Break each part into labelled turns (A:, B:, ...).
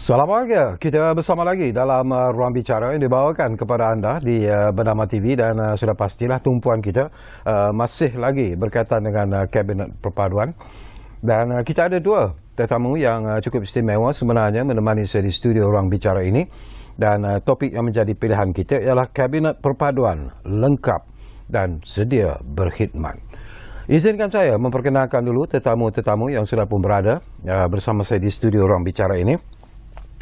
A: Selamat pagi, kita bersama lagi dalam Ruang Bicara yang dibawakan kepada anda di Bernama TV dan sudah pastilah tumpuan kita masih lagi berkaitan dengan Kabinet Perpaduan. Dan kita ada dua tetamu yang cukup istimewa sebenarnya menemani saya di studio Ruang Bicara ini. Dan topik yang menjadi pilihan kita ialah Kabinet Perpaduan lengkap dan sedia berkhidmat. Izinkan saya memperkenalkan dulu tetamu-tetamu yang sudah pun berada bersama saya di studio Ruang Bicara ini.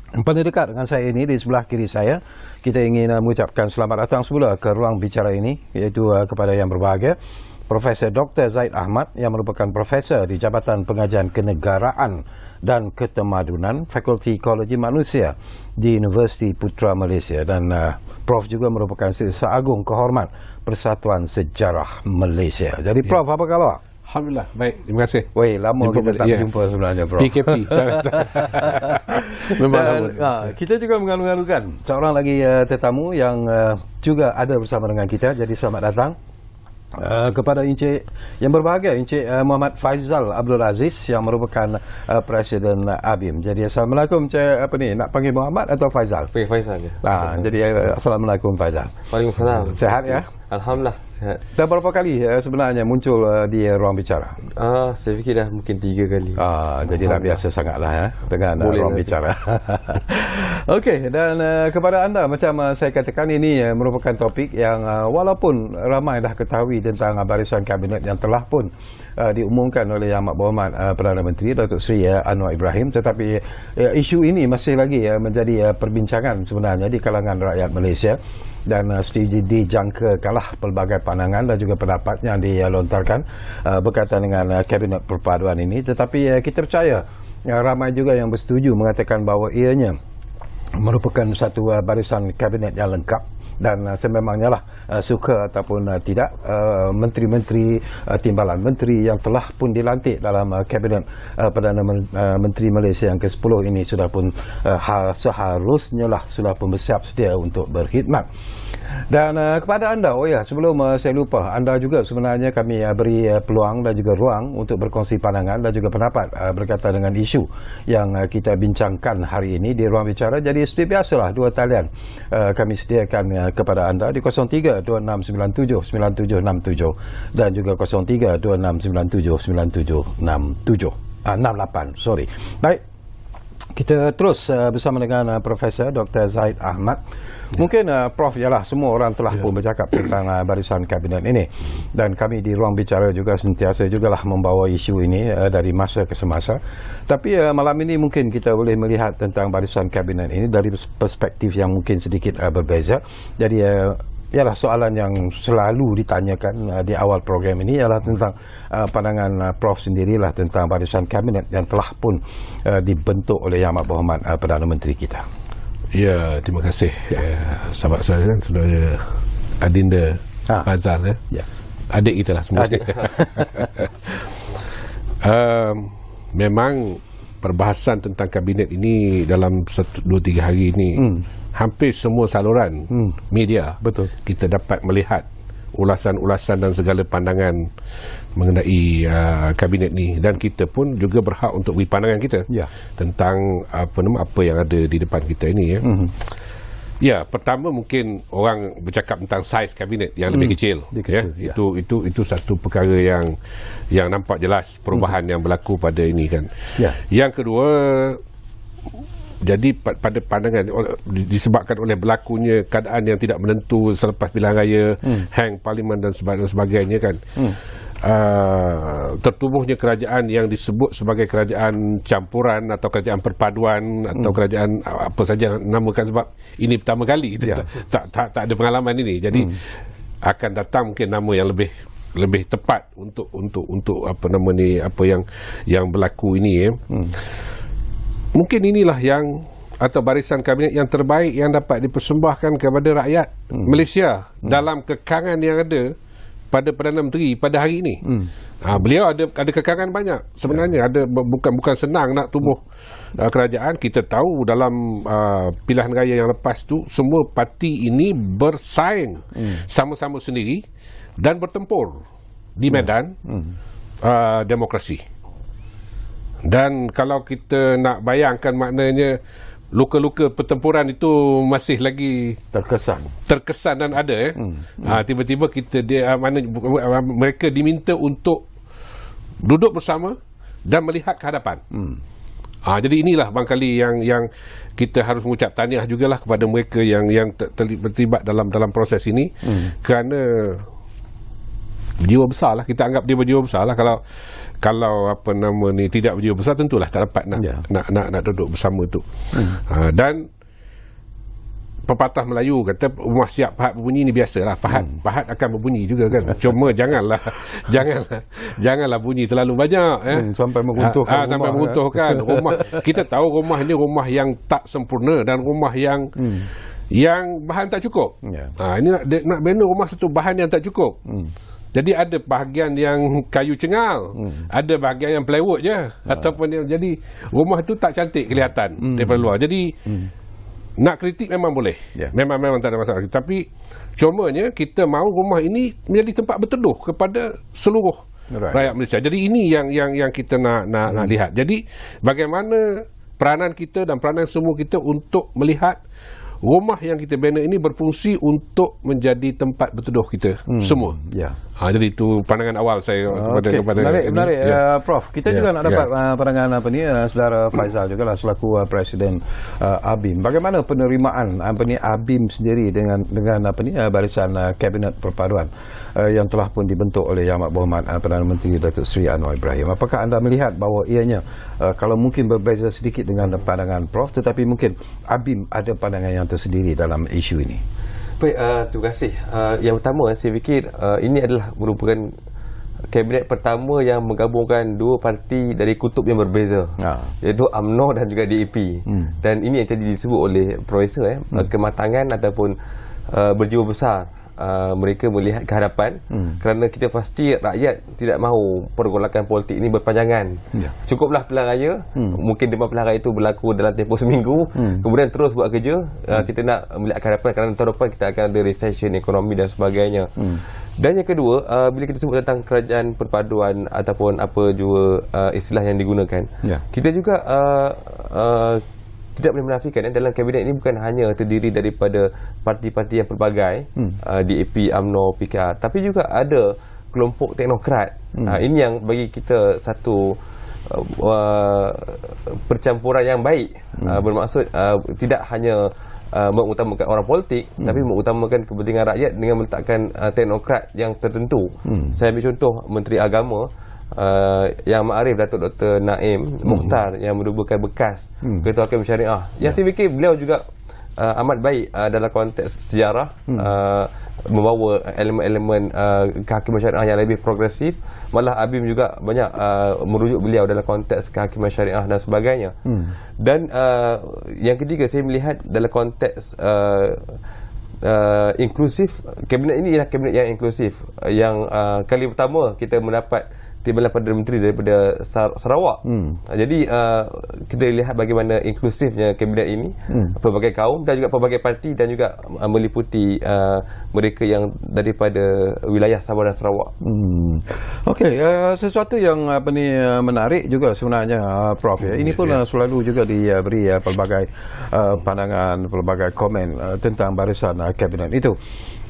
A: Paling dekat dengan saya ini, di sebelah kiri saya, kita ingin mengucapkan selamat datang semula ke Ruang Bicara ini, iaitu kepada yang berbahagia Profesor Dr. Zaid Ahmad yang merupakan Profesor di Jabatan Pengajian Kenegaraan dan Ketemadunan Fakulti Ekologi Manusia di Universiti Putra Malaysia, dan Prof juga merupakan Seagung Kehormat Persatuan Sejarah Malaysia. Jadi Prof, apa khabar?
B: Alhamdulillah, baik. Terima kasih.
A: Weh, lama kita tak jumpa sebenarnya, Prof.
B: PKP. Memang lama.
A: Kita juga mengalu-alukan seorang lagi tetamu yang juga ada bersama dengan kita. Jadi selamat datang kepada Encik yang berbahagia, Encik Muhammad Faizal Abdul Aziz yang merupakan Presiden ABIM. Jadi Assalamualaikum, Encik, apa ni, nak panggil Muhammad atau Faizal?
B: Faizal ya.
A: Jadi Assalamualaikum Faizal.
B: Waalaikumsalam.
A: Sehat ya?
B: Alhamdulillah sehat.
A: Dah berapa kali sebenarnya muncul di Ruang Bicara?
B: Saya fikir dah mungkin 3 kali.
A: Jadi dah biasa sangatlah ya dengan Ruang Bicara. Okey, dan kepada anda, macam saya katakan, ini merupakan topik yang walaupun ramai dah ketahui tentang barisan kabinet yang telah pun diumumkan oleh Yang Amat Berhormat Perdana Menteri Datuk Seri Anwar Ibrahim, tetapi isu ini masih lagi menjadi perbincangan sebenarnya di kalangan rakyat Malaysia. Dan dijangka kalah pelbagai pandangan dan juga pendapat yang dilontarkan berkaitan dengan Kabinet Perpaduan ini. Tetapi kita percaya ramai juga yang bersetuju mengatakan bahawa ianya merupakan satu barisan kabinet yang lengkap. Dan sememangnya lah suka ataupun tidak, menteri-menteri, timbalan menteri yang telah pun dilantik dalam Kabinet Perdana Menteri Malaysia yang ke-10 ini sudah pun seharusnya lah sudah pun bersiap sedia untuk berkhidmat. Dan kepada anda, sebelum saya lupa, anda juga sebenarnya kami beri peluang dan juga ruang untuk berkongsi pandangan dan juga pendapat berkaitan dengan isu yang kita bincangkan hari ini di Ruang Bicara. Jadi seperti biasalah, dua talian kami sediakan kepada anda di 0326979767 dan juga 0326979768. Baik. Kita terus bersama dengan Profesor Dr. Zaid Ahmad. Mungkin Prof, ialah semua orang telah pun bercakap tentang barisan kabinet ini, dan kami di Ruang Bicara juga sentiasa jugalah membawa isu ini dari masa ke semasa. Tapi malam ini mungkin kita boleh melihat tentang barisan kabinet ini dari perspektif yang mungkin sedikit berbeza. Jadi ialah soalan yang selalu ditanyakan di awal program ini ialah tentang pandangan Prof sendirilah tentang barisan kabinet yang telah pun dibentuk oleh Yang Amat Berhormat Perdana Menteri kita.
B: Ya, terima kasih sahabat saya, saudara Adinda Faizal adik kita lah semua. Memang perbahasan tentang kabinet ini dalam 2-3 hari ini hampir semua saluran media kita dapat melihat ulasan-ulasan dan segala pandangan mengenai kabinet ni, dan kita pun juga berhak untuk beri pandangan kita tentang apa yang ada di depan kita ini. Pertama mungkin orang bercakap tentang saiz kabinet yang lebih kecil. Itu satu perkara yang nampak jelas perubahan yang berlaku pada ini kan. Yang kedua, jadi pada pandangan disebabkan oleh berlakunya keadaan yang tidak menentu selepas pilihan raya, hang parlimen dan sebagainya kan, tertubuhnya kerajaan yang disebut sebagai kerajaan campuran atau kerajaan perpaduan atau kerajaan apa saja namakan, sebab ini pertama kali tak ada pengalaman ini. Jadi akan datang mungkin nama yang lebih tepat untuk apa nama ni, apa yang berlaku ini. Mungkin inilah atau barisan kabinet yang terbaik yang dapat dipersembahkan kepada rakyat Malaysia dalam kekangan yang ada pada Perdana Menteri pada hari ini. Beliau ada kekangan banyak sebenarnya. Ada bukan senang nak tubuh kerajaan. Kita tahu dalam pilihan raya yang lepas tu semua parti ini bersaing sama-sama sendiri dan bertempur di medan demokrasi. Dan kalau kita nak bayangkan, maknanya luka-luka pertempuran itu masih lagi terkesan dan ada tiba-tiba mereka diminta untuk duduk bersama dan melihat ke hadapan. Jadi inilah barangkali yang kita harus mengucap tahniah jugalah kepada mereka yang terlibat dalam proses ini, kerana berjiwa besar lah, kita anggap dia berjiwa besar lah. Kalau tidak berjiwa besar, tentulah tak dapat nak duduk bersama tu. Dan pepatah Melayu kata rumah siap pahat berbunyi ni biasalah. Pahat akan berbunyi juga kan. Cuma janganlah bunyi terlalu banyak
A: sampai meruntuhkan
B: rumah. Kita tahu rumah ni rumah yang tak sempurna dan rumah yang bahan tak cukup. Ini nak bina rumah satu bahan yang tak cukup. Jadi ada bahagian yang kayu cengal, ada bahagian yang plywood je, ataupun jadi rumah tu tak cantik kelihatan daripada luar. Jadi nak kritik memang boleh, memang tak ada masalah. Tapi cumanya kita mahu rumah ini menjadi tempat berteduh kepada seluruh rakyat Malaysia. Jadi ini yang kita nak lihat. Jadi bagaimana peranan kita dan peranan semua kita untuk melihat rumah yang kita bina ini berfungsi untuk menjadi tempat berteduh kita semua. Jadi itu pandangan awal saya kepada
A: menarik Prof. Kita juga nak dapat pandangan saudara Faizal juga lah selaku Presiden ABIM. Bagaimana penerimaan ABIM sendiri dengan barisan Kabinet Perpaduan yang telah pun dibentuk oleh Yang Amat Berhormat Perdana Menteri Datuk Seri Anwar Ibrahim. Apakah anda melihat bahawa ianya kalau mungkin berbeza sedikit dengan pandangan Prof, tetapi mungkin ABIM ada pandangan yang tersendiri dalam isu ini?
C: Baik, terima kasih. Yang pertama, saya fikir ini adalah merupakan kabinet pertama yang menggabungkan dua parti dari kutub yang berbeza, iaitu UMNO dan juga DAP. Dan ini yang tadi disebut oleh Profesor, kematangan ataupun berjiwa besar mereka melihat ke hadapan, kerana kita pasti rakyat tidak mahu pergolakan politik ini berpanjangan. Cukuplah pilihan raya, mungkin demam pilihan raya itu berlaku dalam tempoh seminggu, kemudian terus buat kerja. Kita nak melihat ke hadapan, kerana tahun depan kita akan ada recession ekonomi dan sebagainya. Dan yang kedua, bila kita sebut tentang kerajaan perpaduan ataupun apa jua istilah yang digunakan, kita juga tidak boleh menafikan dalam kabinet ini bukan hanya terdiri daripada parti-parti yang pelbagai, DAP, UMNO, PKR, tapi juga ada kelompok teknokrat. Ini yang bagi kita satu percampuran yang baik, bermaksud tidak hanya mengutamakan orang politik, tapi mengutamakan kepentingan rakyat dengan meletakkan teknokrat yang tertentu. Saya ambil contoh Menteri Agama Yang Ma'arif, Datuk Dr. Naim Mukhtar, yang merupakan bekas Ketua Hakim Syariah, yang saya fikir beliau juga amat baik dalam konteks sejarah, membawa elemen-elemen kehakiman syariah yang lebih progresif. Malah ABIM juga banyak merujuk beliau dalam konteks kehakiman syariah dan sebagainya. Dan yang ketiga, saya melihat dalam konteks inklusif, kabinet ini ialah kabinet yang inklusif, yang kali pertama kita mendapat timbalan Perdana Menteri daripada Sarawak. Jadi kita lihat bagaimana inklusifnya kabinet ini, pelbagai kaum dan juga pelbagai parti, dan juga meliputi mereka yang daripada wilayah Sabah dan Sarawak.
A: Okey, sesuatu yang menarik juga sebenarnya Prof, ini pun selalu juga diberi pelbagai pandangan, pelbagai komen tentang barisan kabinet itu.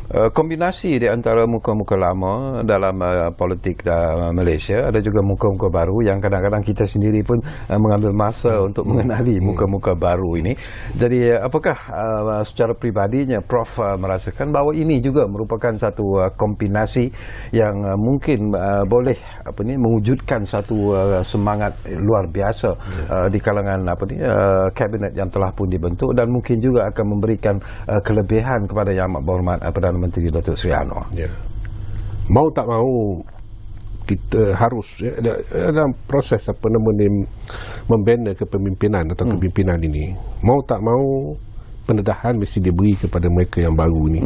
A: Kombinasi di antara muka-muka lama dalam politik Malaysia, ada juga muka-muka baru yang kadang-kadang kita sendiri pun mengambil masa untuk mengenali muka-muka baru ini. Jadi apakah secara pribadinya Prof merasakan bahawa ini juga merupakan satu kombinasi yang mungkin boleh mewujudkan satu semangat luar biasa di kalangan kabinet yang telah pun dibentuk, dan mungkin juga akan memberikan kelebihan kepada Yang Amat Berhormat Perdana Menteri Datuk Seri Anwar.
B: Mau tak mau kita harus dalam proses membina kepemimpinan atau kepimpinan ini, mau tak mau pendedahan mesti diberi kepada mereka yang baru ni.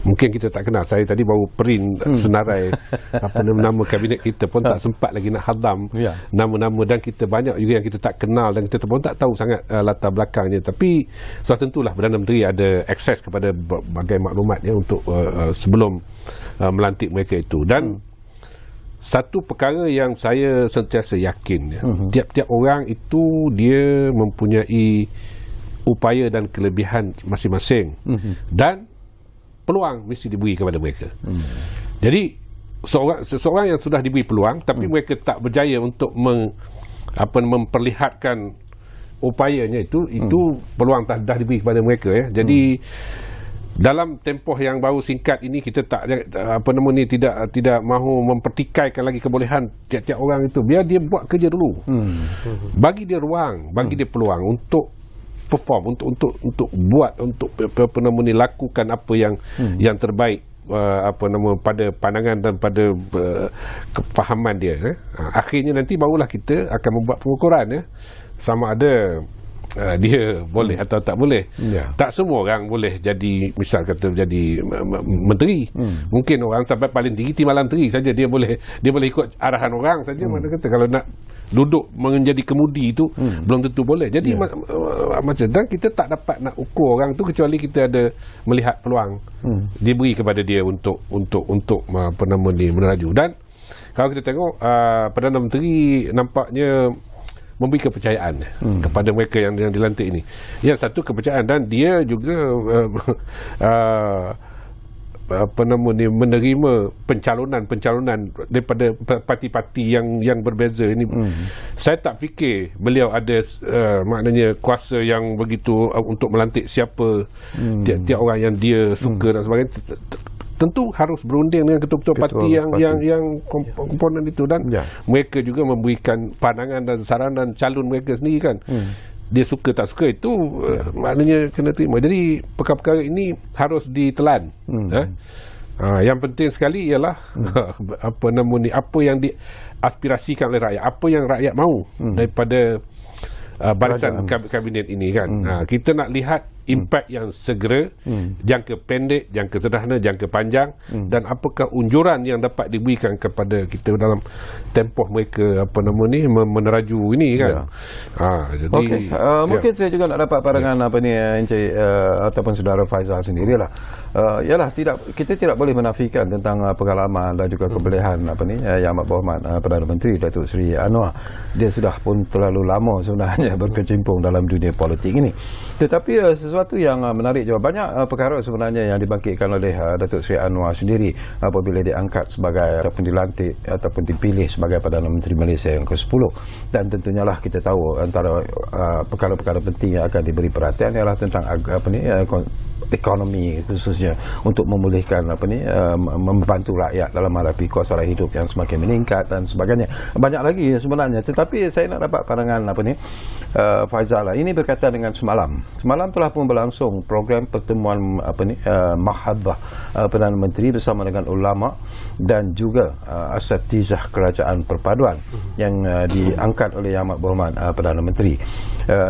B: Mungkin kita tak kenal. Saya tadi baru print senarai nama kabinet kita pun tak sempat lagi nak hadam nama-nama, dan kita banyak juga yang kita tak kenal dan kita pun tak tahu sangat latar belakangnya. Tapi sudah tentulah Perdana Menteri ada akses kepada berbagai maklumat untuk sebelum melantik mereka itu. Dan satu perkara yang saya sentiasa yakin, tiap-tiap orang itu dia mempunyai upaya dan kelebihan masing-masing dan peluang mesti diberi kepada mereka. Jadi seseorang yang sudah diberi peluang tapi mereka tak berjaya untuk memperlihatkan upayanya itu peluang dah diberi kepada mereka ya. Jadi dalam tempoh yang baru singkat ini kita tidak mahu mempertikaikan lagi kebolehan tiap-tiap orang itu. Biar dia buat kerja dulu. Bagi dia ruang, bagi dia peluang untuk perform, untuk buat, untuk lakukan apa yang terbaik pada pandangan dan pada kefahaman dia. Akhirnya nanti barulah kita akan membuat pengukuran sama ada dia boleh atau tak boleh. Tak semua orang boleh jadi, misal kata jadi menteri. Mungkin orang sampai paling tinggi timbalan menteri saja dia boleh ikut arahan orang saja. Mana kata kalau nak duduk menjadi kemudi itu belum tentu boleh. Jadi macam dan kita tak dapat nak ukur orang tu kecuali kita ada melihat peluang diberi kepada dia untuk meneraju. Dan kalau kita tengok Perdana Menteri nampaknya memberi kepercayaan kepada mereka yang dilantik ini. Yang satu kepercayaan, dan dia juga menerima pencalonan daripada parti-parti yang berbeza ini. Saya tak fikir beliau ada maknanya kuasa yang begitu untuk melantik siapa tiap-tiap orang yang dia suka dan sebagainya. Tentu harus berunding dengan ketua-ketua parti yang komponen itu, dan mereka juga memberikan pandangan dan saranan calon mereka sendiri kan. Dia suka tak suka itu maknanya kena terima. Jadi perkara-perkara ini harus ditelan. Yang penting sekali ialah apa yang diaspirasikan oleh rakyat, apa yang rakyat mahu daripada barisan kabinet ini kan. Kita nak lihat impak yang segera, jangka pendek, jangka sederhana, jangka panjang, dan apakah unjuran yang dapat diberikan kepada kita dalam tempoh mereka meneraju ini kan. Jadi
A: mungkin saya juga nak dapat pandangan Encik ataupun saudara Faizal sendirilah. Yalah, kita tidak boleh menafikan tentang pengalaman dan juga kebolehan Yang Amat Berhormat Perdana Menteri Datuk Seri Anwar. Dia sudah pun terlalu lama sebenarnya berkecimpung dalam dunia politik ini. Tetapi sesuatu yang menarik juga, banyak perkara sebenarnya yang dibangkitkan oleh Datuk Seri Anwar sendiri apabila diangkat sebagai ataupun dilantik ataupun dipilih sebagai Perdana Menteri Malaysia yang ke-10. Dan tentunya lah kita tahu antara perkara-perkara penting yang akan diberi perhatian ialah tentang ekonomi, khususnya untuk memulihkan membantu rakyat dalam menghadapi kos sara hidup yang semakin meningkat dan sebagainya. Banyak lagi sebenarnya, tetapi saya nak dapat pandangan Faizal. Ini berkaitan dengan semalam telah pun berlangsung program pertemuan Mahadhah Perdana Menteri bersama dengan ulama dan juga asatizah kerajaan perpaduan yang diangkat oleh Yang Amat Berhormat Perdana Menteri.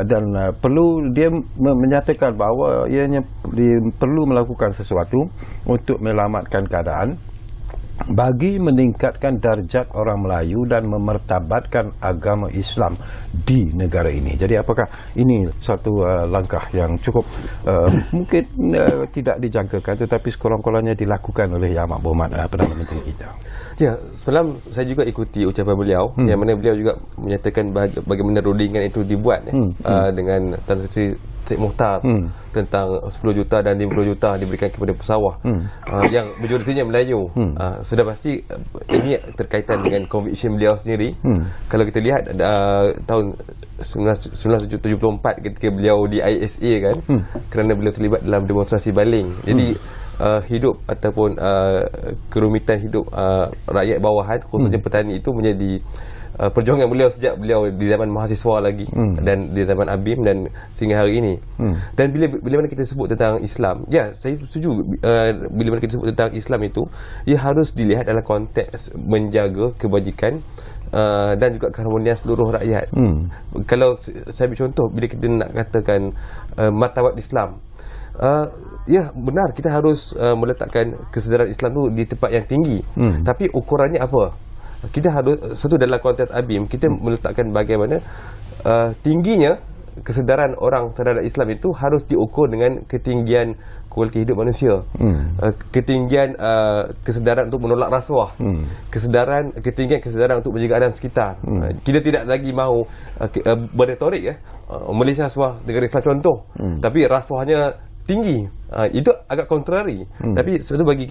A: Dan perlu dia menyatakan bahawa ianya perlu melakukan sesuatu untuk menyelamatkan keadaan bagi meningkatkan darjat orang Melayu dan memertabatkan agama Islam di negara ini. Jadi apakah ini satu langkah yang cukup mungkin tidak dijangkakan, tetapi sekurang-kurangnya dilakukan oleh Yang Amat Berhormat Perdana Menteri kita?
C: Ya, semalam saya juga ikuti ucapan beliau, yang mana beliau juga menyatakan bagaimana rundingan itu dibuat dengan Tan Sri Sheikh Muhtar tentang 10 juta dan 50 juta diberikan kepada pesawah yang majoritinya Melayu. Sudah pasti ini terkaitan dengan conviction beliau sendiri. Kalau kita lihat tahun 1974 ketika beliau di ISA kan, kerana beliau terlibat dalam demonstrasi baling. Jadi hidup ataupun kerumitan hidup rakyat bawahan, khususnya petani, itu menjadi perjuangan beliau sejak beliau di zaman mahasiswa lagi dan di zaman ABIM dan sehingga hari ini. Dan bila mana kita sebut tentang Islam, ya saya setuju, bila mana kita sebut tentang Islam itu, ia harus dilihat dalam konteks menjaga kebajikan dan juga keharmonian seluruh rakyat. Kalau saya ambil contoh, bila kita nak katakan martabat Islam, ya benar, kita harus meletakkan kesedaran Islam tu di tempat yang tinggi. Tapi ukurannya apa? Kita harus, satu dalam konteks ABIM, kita meletakkan bagaimana tingginya kesedaran orang terhadap Islam itu harus diukur dengan ketinggian kualiti hidup manusia, ketinggian kesedaran untuk menolak rasuah, ketinggian kesedaran untuk menjaga alam sekitar. Kita tidak lagi mahu berretorik Malaysia rasuah negara Islam contoh, tapi rasuahnya tinggi. Itu agak kontrari. Tapi sebab itu bagi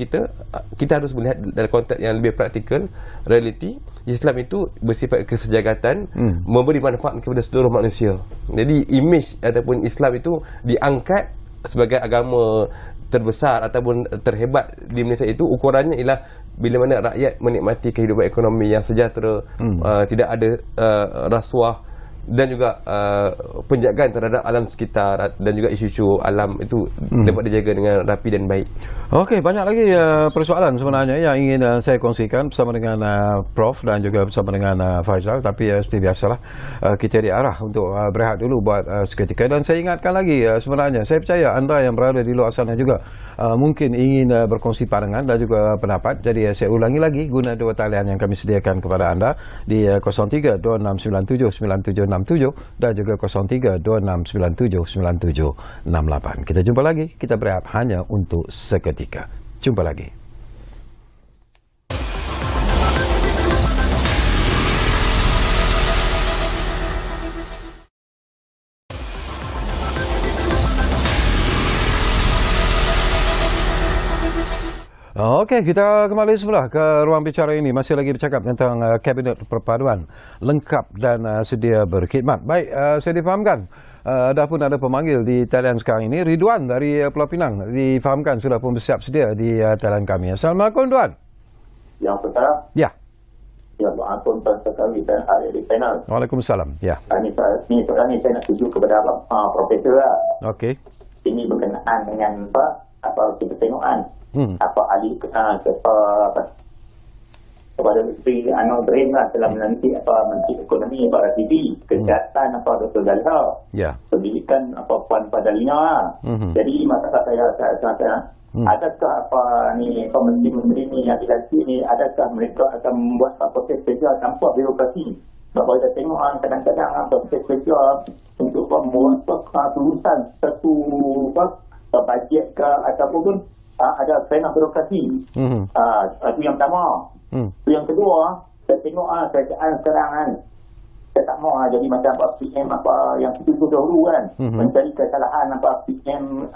C: kita harus melihat dalam konteks yang lebih praktikal, realiti. Islam itu bersifat kesejahteraan, memberi manfaat kepada seluruh manusia. Jadi imej ataupun Islam itu diangkat sebagai agama terbesar ataupun terhebat di Malaysia, itu ukurannya ialah bila mana rakyat menikmati kehidupan ekonomi yang sejahtera, tidak ada rasuah, dan juga penjagaan terhadap alam sekitar dan juga isu-isu alam itu dapat dijaga dengan rapi dan baik.
A: Okey, banyak lagi persoalan sebenarnya yang ingin saya kongsikan bersama dengan Prof dan juga bersama dengan Faizal, tapi seperti biasalah kita diarah untuk berehat dulu buat seketika. Dan saya ingatkan lagi, sebenarnya saya percaya anda yang berada di luar sana juga mungkin ingin berkongsi pandangan dan juga pendapat. Jadi saya ulangi lagi, guna dua talian yang kami sediakan kepada anda di 0326979767 dan juga 0326979768. Kita jumpa lagi, kita berehat hanya untuk seketika. Jumpa lagi. Okey, kita kembali semula ke ruang bicara ini. Masih lagi bercakap tentang Kabinet Perpaduan lengkap dan sedia berkhidmat. Baik, saya difahamkan dah pun ada pemanggil di talian sekarang ini. Ridwan dari Pulau Pinang difahamkan sudah pun bersiap sedia di talian kami. Assalamualaikum, Tuan.
D: Yang pertama.
A: Ya.
D: Ya, Tuan sekali dan ada di panel.
A: Waalaikumsalam. Ya.
D: Ini soalan ni saya nak tuju kepada Profesor lah.
A: Okey.
D: Ini berkenaan dengan apa kita tengok apa ahli kepada Menteri Ibrahim lah telah melantik Menteri Ekonomi Pak TV, Kesihatan Dr. Zalha, Pendidikan Puan Padalina lah. Jadi masalah saya adakah menteri-menteri ni yang dilantik ni, adakah mereka akan membuat proses kerja tanpa birokrasi? Sebab kita tengok kadang-kadang proses kerja untuk membuat tulisan satu bajet ke ataupun ada kena birokrasi. Itu yang pertama. Yang kedua, saya tengok kerajaan sekarang kan, saya tak mahu jadi macam PM yang itu dahulu kan, mencari kesalahan PM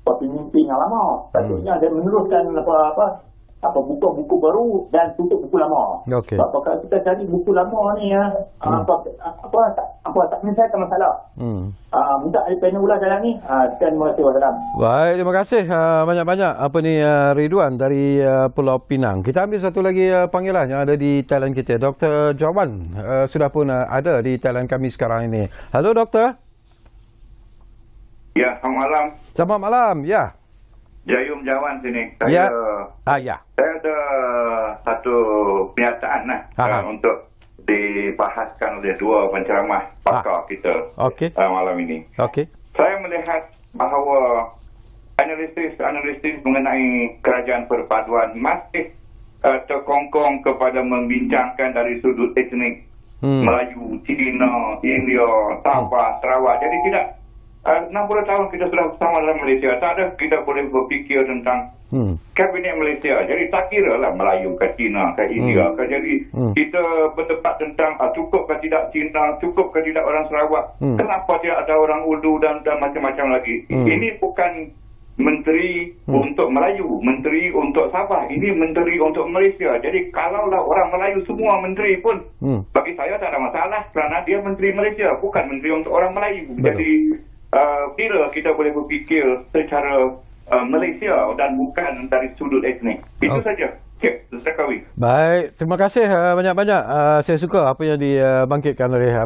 D: pemimpin yang lama. Patutnya dia meneruskan buku-buku baru dan tutup buku lama.
A: Okey.
D: Sebab kalau kita cari buku lama ni tak menyelesaikan masalah. Minta ahli panel pula dalam ni. Dan wassalamualaikum.
A: Baik, terima kasih banyak-banyak Ridwan dari Pulau Pinang. Kita ambil satu lagi panggilan yang ada di talian kita. Dr. Jawan sudah pun ada di talian kami sekarang ini. Halo, Doktor.
E: Ya, selamat malam.
A: Selamat malam, ya.
E: Jayum Jawan sini.
A: Ya.
E: Saya ada satu pernyataan untuk dibahaskan oleh dua penceramah pakar kita malam ini.
A: Okey.
E: Saya melihat bahawa analisis mengenai kerajaan perpaduan masih terkongkong kepada membincangkan dari sudut etnik Melayu, Cina, India, Sabah, Sarawak. Jadi tidak 60 tahun kita sudah bersama dalam Malaysia, tak ada kita boleh berfikir tentang Kabinet Malaysia. Jadi tak kira lah Melayu ke Cina ke India ke. Jadi kita berdebat tentang cukup ke tidak Cina, cukup ke tidak orang Sarawak, kenapa tidak ada orang Urdu dan macam-macam lagi. Ini bukan menteri untuk Melayu, menteri untuk Sabah, ini menteri untuk Malaysia. Jadi kalaulah orang Melayu semua menteri pun bagi saya tak ada masalah, kerana dia menteri Malaysia, bukan menteri untuk orang Melayu. Jadi bila kita boleh berfikir secara Malaysia dan bukan dari sudut etnik. Itu saja. Zakawi.
A: Baik, terima kasih banyak-banyak. Saya suka apa yang dibangkitkan oleh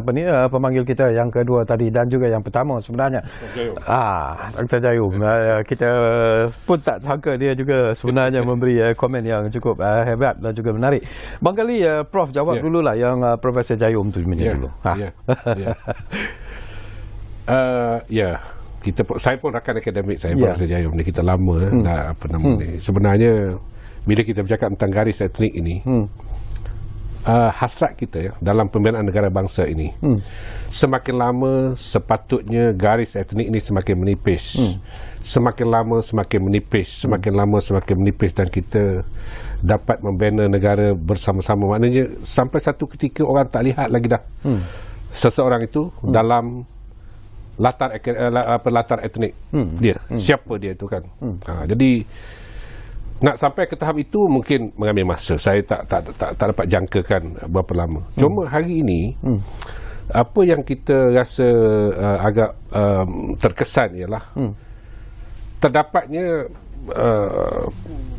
A: pemanggil kita yang kedua tadi dan juga yang pertama sebenarnya. Dr. Jayum. Kita pun tak sangka dia juga sebenarnya memberi komen yang cukup hebat dan juga menarik. Barangkali Prof jawab dululah yang Profesor Jayum tu dulu.
B: Saya pun rakan akademik saya Profesor Jayum ni, kita lama dah ni. Sebenarnya bila kita bercakap tentang garis etnik ini, hasrat kita ya dalam pembinaan negara bangsa ini. Semakin lama sepatutnya garis etnik ini semakin menipis. Semakin lama semakin menipis, semakin lama semakin menipis, dan kita dapat membina negara bersama-sama. Maknanya sampai satu ketika orang tak lihat lagi dah seseorang itu dalam latar etnik dia, siapa dia itu kan. Jadi nak sampai ke tahap itu mungkin mengambil masa. Saya tak dapat jangkakan berapa lama. Cuma hari ini apa yang kita rasa agak terkesan ialah terdapatnya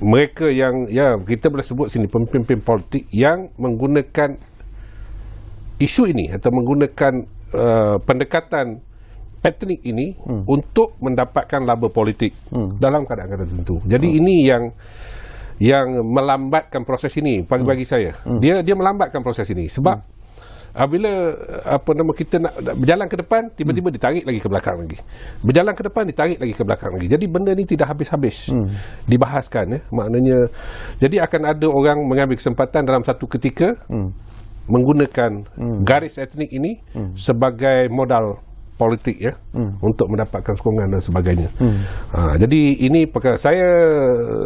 B: mereka yang kita boleh sebut sini pemimpin politik yang menggunakan isu ini atau menggunakan pendekatan etnik ini untuk mendapatkan laba politik dalam keadaan tertentu. Jadi ini yang melambatkan proses ini bagi saya. Dia melambatkan proses ini sebab bila kita nak berjalan ke depan, tiba-tiba ditarik lagi ke belakang lagi. Berjalan ke depan, ditarik lagi ke belakang lagi. Jadi benda ni tidak habis-habis dibahaskan. Maknanya, jadi akan ada orang mengambil kesempatan dalam satu ketika menggunakan garis etnik ini sebagai modal politik ya untuk mendapatkan sokongan dan sebagainya. Jadi ini perkara saya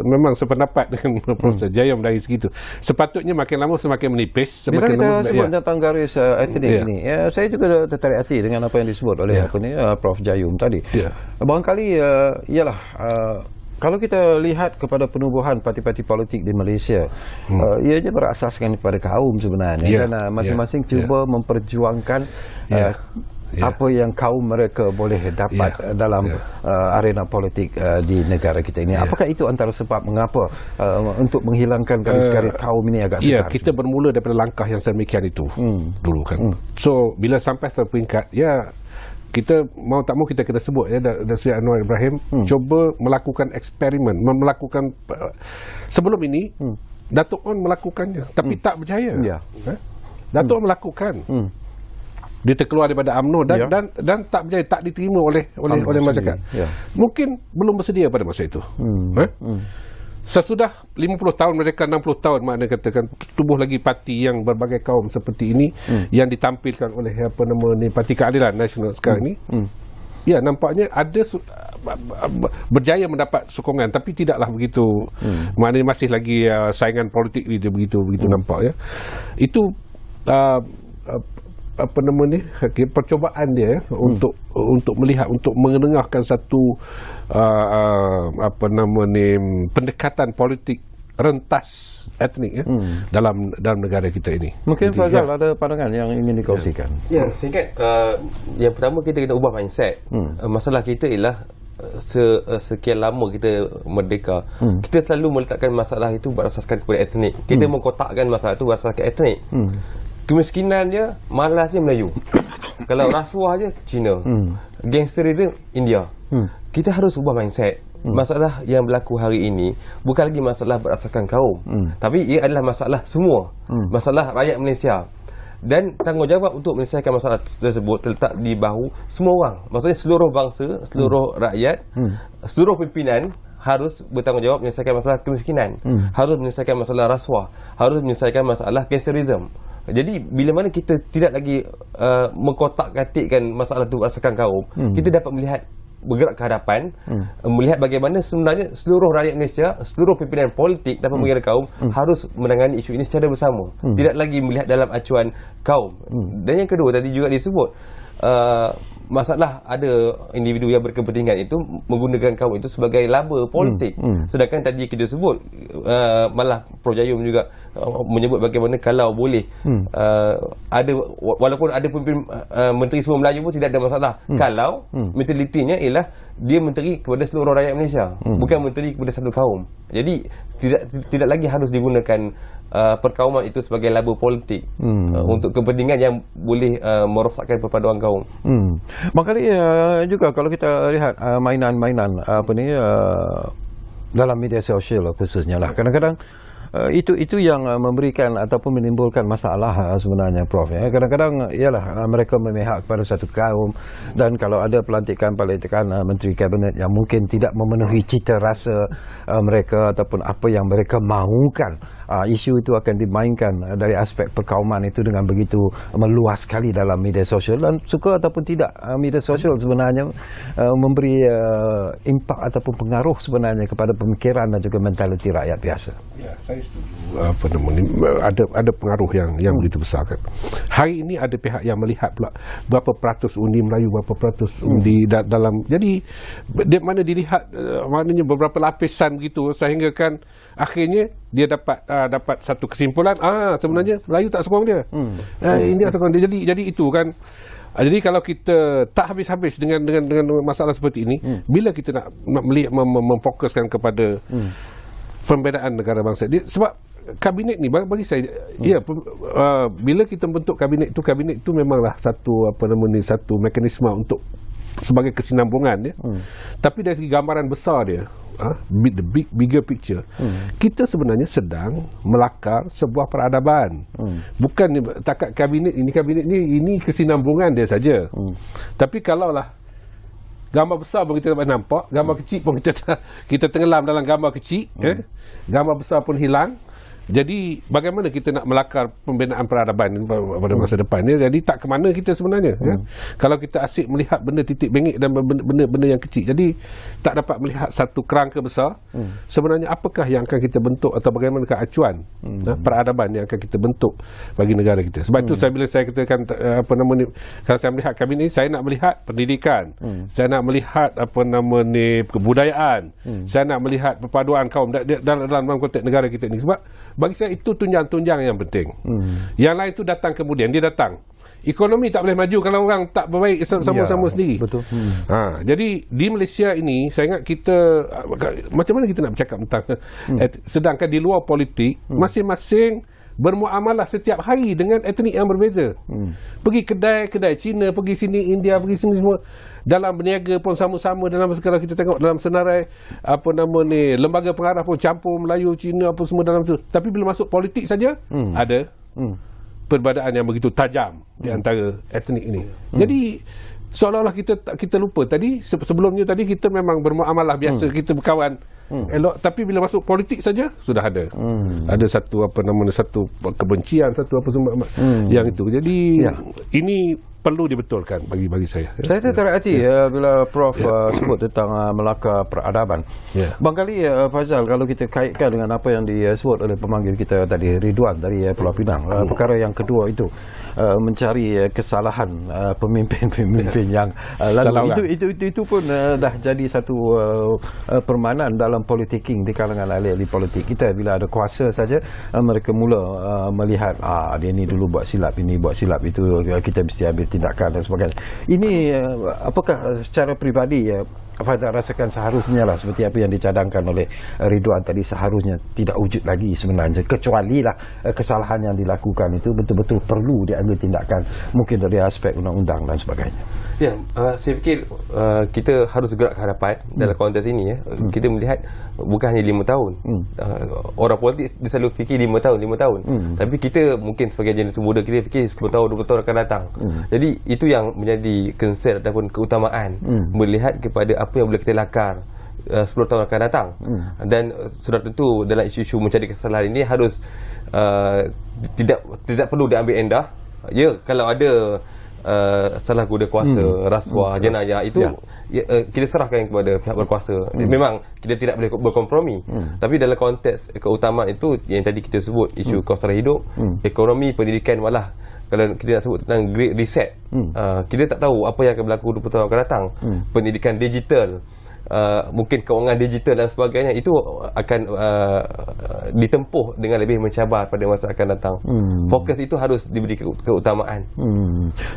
B: memang sependapat dengan Profesor Jayam dari segitu. Sepatutnya makin lama semakin menipis.
A: Bila kita sebut tentang garis etnik ini, saya juga tertarik hati dengan apa yang disebut oleh Prof Jayum tadi. Barangkali ialah kalau kita lihat kepada penubuhan parti-parti politik di Malaysia, ianya berasaskan kepada kaum sebenarnya, dan masing-masing cuba memperjuangkan apa yang kaum mereka boleh dapat dalam arena politik di negara kita ini. Apakah itu antara sebab mengapa untuk menghilangkan garis-garis kaum ini agak sukar?
B: Kita bermula daripada langkah yang sedemikian itu dulu kan. So bila sampai satu peringkat, kita mau tak mau kita kena sebut Datuk Seri Anwar Ibrahim cuba melakukan eksperimen, melakukan sebelum ini Datuk On melakukannya tapi tak berjaya. Datuk On melakukan. Dia terkeluar daripada UMNO dan tak berjaya, tak diterima oleh masyarakat. Mungkin belum bersedia pada masa itu. Sesudah 50 tahun mereka 60 tahun makna katakan tubuh lagi parti yang berbagai kaum seperti ini yang ditampilkan oleh Parti Keadilan Nasional sekarang ini. Nampaknya ada berjaya mendapat sokongan tapi tidaklah begitu. Maknanya masih lagi saingan politik begitu nampak ya. Itu percobaan dia untuk melihat, untuk mendengarkan satu pendekatan politik rentas etnik dalam negara kita ini.
A: Mungkin Fazal ada pandangan yang ingin dikongsikan.
C: Singkat, yang pertama kita kena ubah mindset. Masalah kita ialah sekian lama kita merdeka, kita selalu meletakkan masalah itu berasaskan kepada etnik. Kita mengkotakkan masalah itu berasaskan etnik. Kemiskinan je, malasnya Melayu. Kalau rasuah je, Cina. Gangsterism, India. Kita harus ubah mindset. Masalah yang berlaku hari ini bukan lagi masalah berasaskan kaum, tapi ia adalah masalah semua. Masalah rakyat Malaysia. Dan tanggungjawab untuk menyelesaikan masalah tersebut terletak di bahu semua orang. Maksudnya seluruh bangsa, seluruh rakyat, seluruh pimpinan harus bertanggungjawab menyelesaikan masalah kemiskinan, harus menyelesaikan masalah rasuah, harus menyelesaikan masalah gangsterism. Jadi bila mana kita tidak lagi mengkotak-katikkan masalah itu berdasarkan kaum, kita dapat melihat bergerak ke hadapan, melihat bagaimana sebenarnya seluruh rakyat Malaysia, seluruh pimpinan politik dan pemikiran kaum harus menangani isu ini secara bersama, tidak lagi melihat dalam acuan kaum. Dan yang kedua tadi juga disebut masalah ada individu yang berkepentingan itu menggunakan kaum itu sebagai laba politik. Sedangkan tadi kita sebut malah Prof Jayum juga menyebut bagaimana kalau boleh ada, walaupun ada pemimpin menteri semua Melayu pun tidak ada masalah kalau mentalitinya ialah dia menteri kepada seluruh rakyat Malaysia, bukan menteri kepada satu kaum. Jadi tidak lagi harus digunakan perkauman itu sebagai laba politik untuk kepentingan yang boleh merosakkan perpaduan kaum.
A: Makanya juga kalau kita lihat mainan-mainan dalam media sosial khususnya lah, kadang-kadang itu yang memberikan ataupun menimbulkan masalah sebenarnya, Prof. Kadang-kadang ialah mereka memihak kepada satu kaum, dan kalau ada pelantikan menteri kabinet yang mungkin tidak memenuhi cita rasa mereka ataupun apa yang mereka mahukan, isu itu akan dimainkan dari aspek perkauman itu dengan begitu meluas sekali dalam media sosial, dan suka ataupun tidak, media sosial sebenarnya memberi impak ataupun pengaruh sebenarnya kepada pemikiran dan juga mentaliti rakyat biasa.
B: Ya, saya setuju. Ada pengaruh yang begitu besar kan. Hari ini ada pihak yang melihat pula berapa peratus undi Melayu, berapa peratus undi dalam, jadi mana dilihat maknanya beberapa lapisan begitu, sehingga kan akhirnya dia dapat satu kesimpulan, sebenarnya Melayu tak sokong dia, India sokong dia. Jadi itu kan. Jadi kalau kita tak habis-habis dengan masalah seperti ini, bila kita nak melihat memfokuskan kepada pembinaan negara bangsa, sebab kabinet ni bagi saya, bila kita bentuk kabinet itu memanglah satu satu mekanisme untuk sebagai kesinambungan, tapi dari segi gambaran besar dia, the bigger picture, kita sebenarnya sedang melakar sebuah peradaban. Bukan takat kabinet ini kesinambungan dia saja. Tapi kalaulah gambar besar pun kita tak nampak, gambar kecil pun kita tenggelam dalam gambar kecil, gambar besar pun hilang. Jadi bagaimana kita nak melakar pembinaan peradaban pada masa depan ni? Jadi tak ke mana kita sebenarnya, kalau kita asyik melihat benda titik bengek dan benda yang kecil, jadi tak dapat melihat satu kerangka besar. Sebenarnya apakah yang akan kita bentuk, atau bagaimanakah acuan peradaban yang akan kita bentuk bagi negara kita. Sebab itu bila saya katakan kalau saya melihat kabinet ini, saya nak melihat pendidikan, saya nak melihat kebudayaan, saya nak melihat perpaduan kaum dalam konteks negara kita ini. Sebab bagi saya itu tunjang-tunjang yang penting. Yang lain itu datang kemudian, dia datang. Ekonomi tak boleh maju kalau orang tak berbaik sama-sama sendiri. Betul. Jadi di Malaysia ini, saya ingat kita, macam mana kita nak bercakap tentang sedangkan di luar politik, masing-masing bermuamalah setiap hari dengan etnik yang berbeza. Pergi kedai Cina, pergi sini India, pergi sini semua. Dalam berniaga pun sama-sama, dalam kalau kita tengok dalam senarai lembaga pengarah pun campur Melayu, Cina apa semua dalam tu. Tapi bila masuk politik saja ada perbezaan yang begitu tajam di antara etnik ini. Jadi seolah-olah kita lupa tadi, sebelumnya tadi kita memang bermuamalah biasa, kita berkawan elok, tapi bila masuk politik saja sudah ada satu satu kebencian, satu semua yang itu. Jadi ini perlu dibetulkan bagi saya.
A: Saya tertarik hati bila Prof sebut tentang melakar peradaban. Barangkali Fazal, kalau kita kaitkan dengan apa yang disebut oleh pemanggil kita tadi, Ridwan dari Pulau Pinang, perkara yang kedua itu mencari kesalahan pemimpin-pemimpin yang lalu, itu pun dah jadi satu permainan dalam politiking di kalangan ahli-ahli politik kita. Bila ada kuasa saja, mereka mula melihat dia ni dulu buat silap, ini buat silap, itu kita mesti ambil tindakan dan sebagainya. Ini apakah secara peribadi Fazal rasakan seharusnya lah seperti apa yang dicadangkan oleh Ridwan tadi, seharusnya tidak wujud lagi sebenarnya, kecuali lah kesalahan yang dilakukan itu betul-betul perlu diambil tindakan, mungkin dari aspek undang-undang dan sebagainya.
C: Ya, saya fikir kita harus gerak ke hadapan dalam konteks ini. Kita melihat bukan hanya 5 tahun. Orang politik dia selalu fikir 5 tahun. Tapi kita mungkin sebagai generasi muda, kita fikir 10 tahun, 20 tahun akan datang. Jadi itu yang menjadi concern ataupun keutamaan, melihat kepada apa yang boleh kita lakar 10 tahun akan datang. Dan sudah tentu dalam isu-isu mencari kesalahan ini harus tidak perlu diambil endah. Ya, kalau ada salah guna kuasa, rasuah, jenayah, itu kita serahkan kepada pihak berkuasa. Memang kita tidak boleh berkompromi, tapi dalam konteks keutamaan itu yang tadi kita sebut, isu kos hidup, ekonomi, pendidikan, malah kalau kita nak sebut tentang Great Reset, kita tak tahu apa yang akan berlaku 20 tahun akan datang. Pendidikan digital, mungkin kewangan digital dan sebagainya, itu akan ditempuh dengan lebih mencabar pada masa akan datang. Fokus itu harus diberi keutamaan.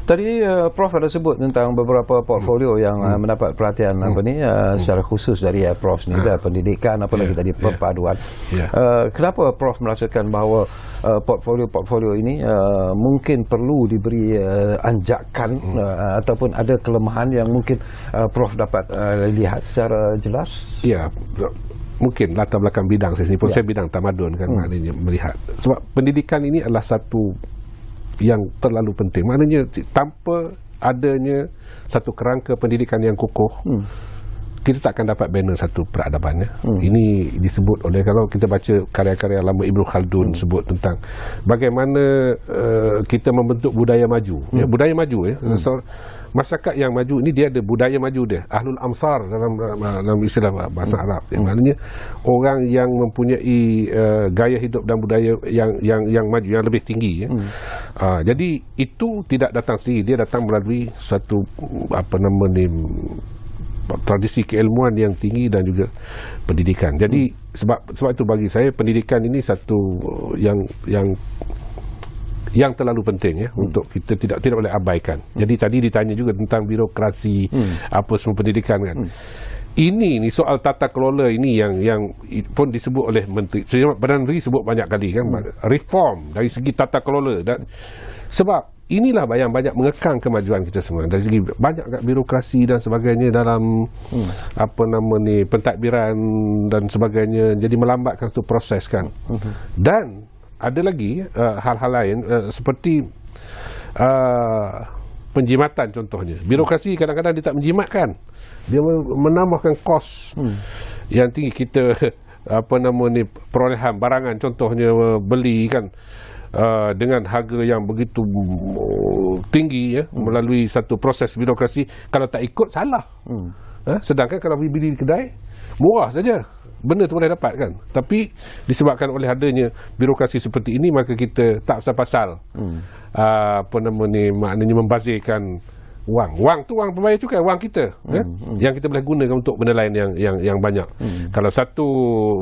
A: Tadi Prof ada sebut tentang beberapa portfolio yang mendapat perhatian secara khusus dari Prof ni, pendidikan, apalagi tadi perpaduan. Kenapa Prof merasakan bahawa portfolio ini mungkin perlu diberi anjakan ataupun ada kelemahan yang mungkin Prof dapat lihat secara jelas?
B: Ya, mungkin latar belakang bidang saya sendiri pun, saya bidang tamadun kan, maknanya melihat sebab pendidikan ini adalah satu yang terlalu penting. Maknanya tanpa adanya satu kerangka pendidikan yang kukuh, kita takkan dapat banner satu peradaban. Ini disebut oleh, kalau kita baca karya-karya lama Ibn Khaldun sebut tentang bagaimana kita membentuk budaya maju. Budaya maju so, masyarakat yang maju ini dia ada budaya maju dia. Ahlul Amsar dalam istilah bahasa Arab. Maknanya orang yang mempunyai gaya hidup dan budaya yang maju, yang lebih tinggi. Jadi itu tidak datang sendiri, dia datang melalui satu tradisi keilmuan yang tinggi dan juga pendidikan. Jadi sebab itu bagi saya pendidikan ini satu yang terlalu penting untuk kita tidak boleh abaikan. Jadi tadi ditanya juga tentang birokrasi, apa semua pendidikan kan. Ini soal tata kelola ini yang pun disebut oleh Menteri. Perdana Menteri sebut banyak kali kan, reform dari segi tata kelola, dan sebab inilah yang banyak mengekang kemajuan kita semua dari segi banyak birokrasi dan sebagainya dalam pentadbiran dan sebagainya, jadi melambatkan satu proses kan. Dan ada lagi hal-hal lain seperti penjimatan contohnya. Birokrasi kadang-kadang dia tak menjimatkan, dia menambahkan kos yang tinggi. Kita perolehan barangan contohnya beli kan dengan harga yang begitu tinggi melalui satu proses birokrasi. Kalau tak ikut salah. Sedangkan kalau beli di kedai murah saja, benda tu boleh dapat kan. Tapi disebabkan oleh adanya birokrasi seperti ini, maka kita tak pasal-pasal maknanya membazirkan wang tu wang pembayar cukai, wang kita yang kita boleh gunakan untuk benda lain yang banyak. Kalau satu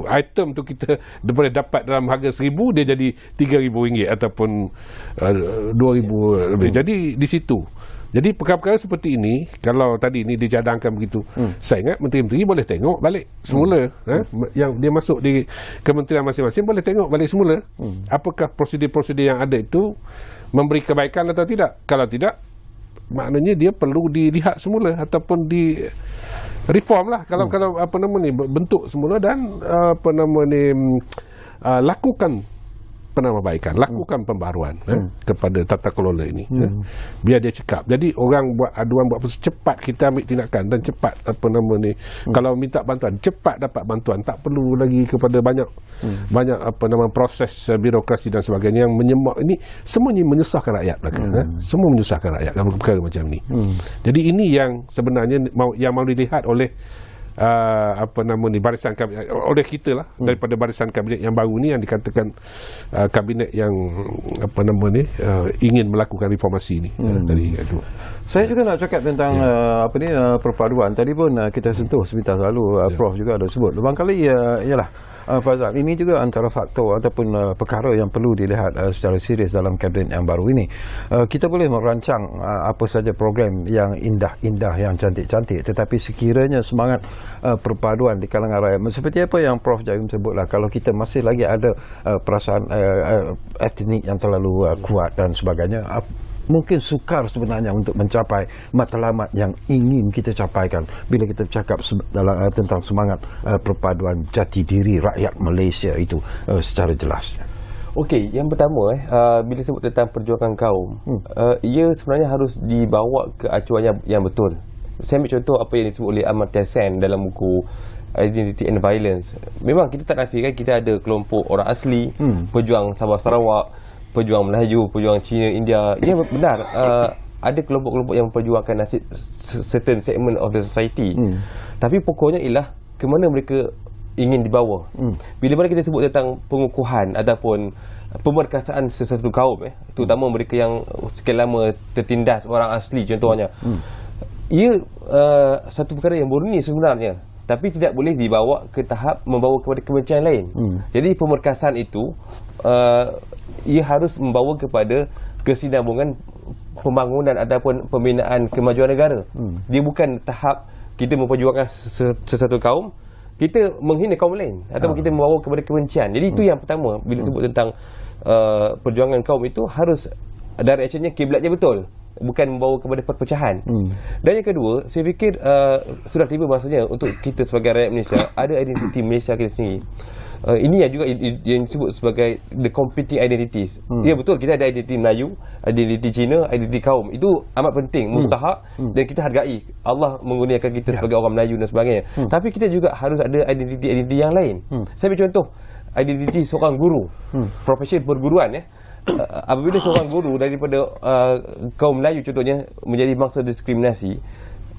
B: item tu kita boleh dapat dalam harga RM1,000, dia jadi RM3,000 ataupun RM2,000 lebih. Jadi di situ. Jadi perkara-perkara seperti ini, kalau tadi ni dijadangkan begitu, saya ingat menteri-menteri boleh tengok balik semula. Yang dia masuk di kementerian masing-masing boleh tengok balik semula. Apakah prosedur-prosedur yang ada itu memberi kebaikan atau tidak. Kalau tidak, maknanya dia perlu dilihat semula ataupun di reform lah. Kalau bentuk semula dan lakukan penambahbaikan, lakukan pembaruan kepada tata kelola ini. Biar dia cekap. Jadi orang buat aduan, buat cepat kita ambil tindakan dan cepat kalau minta bantuan cepat dapat bantuan, tak perlu lagi kepada banyak proses birokrasi dan sebagainya yang menyemak. Ini semuanya menyusahkan rakyat belakang. Semua menyusahkan rakyat kalau perkara macam ni. Jadi ini yang sebenarnya yang mahu dilihat oleh barisan kabinet, oleh kita lah, daripada barisan kabinet yang baru ni, yang dikatakan kabinet yang ingin melakukan reformasi ni.
A: Saya juga nak cakap tentang perpaduan. Tadi pun kita sentuh sebentar lalu, Prof juga ada sebut. Barangkali ialah Fazal, ini juga antara faktor ataupun perkara yang perlu dilihat secara serius dalam kabinet yang baru ini. Kita boleh merancang apa saja program yang indah-indah, yang cantik-cantik, tetapi sekiranya semangat perpaduan di kalangan rakyat, seperti apa yang Prof Jayum sebutlah, kalau kita masih lagi ada perasaan etnik yang terlalu kuat dan sebagainya, mungkin sukar sebenarnya untuk mencapai matlamat yang ingin kita capaikan bila kita bercakap tentang semangat perpaduan jati diri rakyat Malaysia itu secara jelas.
C: Okey, yang pertama bila sebut tentang perjuangan kaum, ia sebenarnya harus dibawa ke acuan yang betul. Saya ambil contoh apa yang disebut oleh Amartya Sen dalam buku Identity and Violence. Memang kita tak nafikan kita ada kelompok orang asli, pejuang Sabah Sarawak, pejuang Melayu, pejuang Cina, India. Ya benar, ada kelompok-kelompok yang memperjuangkan nasib certain segment of the society. Tapi pokoknya ialah ke mana mereka ingin dibawa. Bila mana kita sebut tentang pengukuhan ataupun pemerkasaan sesuatu kaum, terutama mereka yang sekian lama tertindas, orang asli contohnya, ia satu perkara yang murni sebenarnya, tapi tidak boleh dibawa ke tahap membawa kepada kebencian lain. Jadi pemerkasaan itu ia harus membawa kepada kesinambungan pembangunan ataupun pembinaan kemajuan negara. Dia bukan tahap kita memperjuangkan sesuatu kaum, kita menghina kaum lain ataupun kita membawa kepada kebencian. Jadi itu yang pertama, bila sebut tentang perjuangan kaum itu harus directionnya, kiblatnya betul. bukan membawa kepada perpecahan. Dan yang kedua, saya fikir sudah tiba masanya untuk kita sebagai rakyat Malaysia ada identiti Malaysia kita sendiri. Ini yang juga yang disebut sebagai the competing identities. Ya, betul, kita ada identiti Melayu, identiti Cina, identiti kaum. Itu amat penting, mustahak, dan kita hargai Allah menggunakan kita sebagai orang Melayu dan sebagainya. Tapi kita juga harus ada identiti yang lain. Saya ambil contoh identiti seorang guru, profesi perguruan ya. Apabila seorang guru daripada kaum Melayu contohnya menjadi bangsa diskriminasi,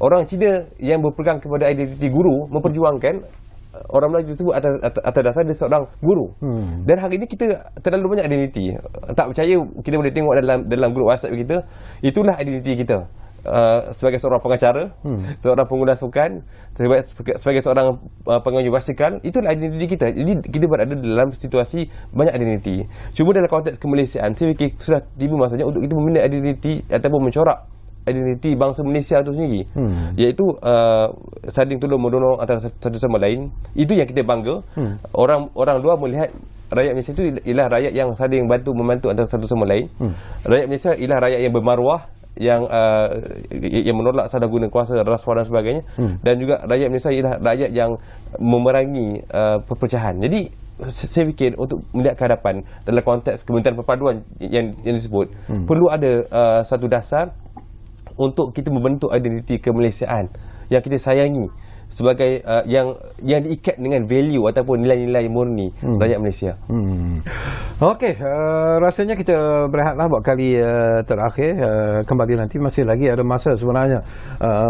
C: orang Cina yang berpegang kepada identiti guru memperjuangkan orang Melayu tersebut atas dasar dia seorang guru. Dan hari ini kita terlalu banyak identiti. Tak percaya, kita boleh tengok dalam grup WhatsApp kita, itulah identiti kita. Sebagai seorang pengacara, seorang pengguna sukan, sebagai seorang pengunjung basikal, itulah identiti kita. Jadi kita berada dalam situasi banyak identiti. Cuma dalam konteks kemalaysiaan, saya fikir sudah tiba masanya untuk kita membina identiti ataupun mencorak identiti bangsa Malaysia itu sendiri, iaitu saling tolong menolong antara satu sama lain. Itu yang kita bangga. Orang luar melihat rakyat Malaysia itu ialah rakyat yang saling membantu antara satu sama lain. Rakyat Malaysia ialah rakyat yang bermaruah, yang menolak salah guna kuasa, rasuah dan sebagainya. Dan juga rakyat Malaysia ialah rakyat yang memerangi perpecahan. Jadi saya fikir untuk melihat ke hadapan dalam konteks Kementerian Perpaduan yang disebut, perlu ada satu dasar untuk kita membentuk identiti kemalaysiaan yang kita sayangi sebagai yang diikat dengan value ataupun nilai-nilai murni rakyat Malaysia.
A: Okey, rasanya kita berehatlah buat kali terakhir. Kembali nanti masih lagi ada masa sebenarnya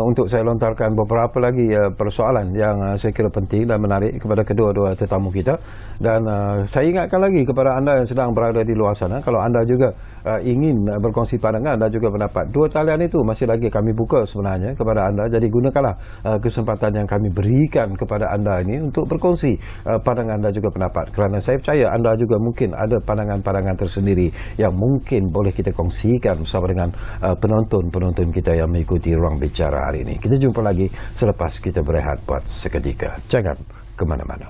A: untuk saya lontarkan beberapa lagi persoalan yang saya kira penting dan menarik kepada kedua-dua tetamu kita. Dan saya ingatkan lagi kepada anda yang sedang berada di luar sana, kalau anda juga ingin berkongsi pandangan dan juga pendapat, dua talian itu masih lagi kami buka sebenarnya kepada anda. Jadi gunakanlah kesempatan yang kami berikan kepada anda ini untuk berkongsi pandangan dan juga pendapat, kerana saya percaya anda juga mungkin ada pandangan-pandangan tersendiri yang mungkin boleh kita kongsikan bersama dengan penonton-penonton kita yang mengikuti Ruang Bicara hari ini. Kita jumpa lagi selepas kita berehat buat seketika. Jangan ke mana-mana.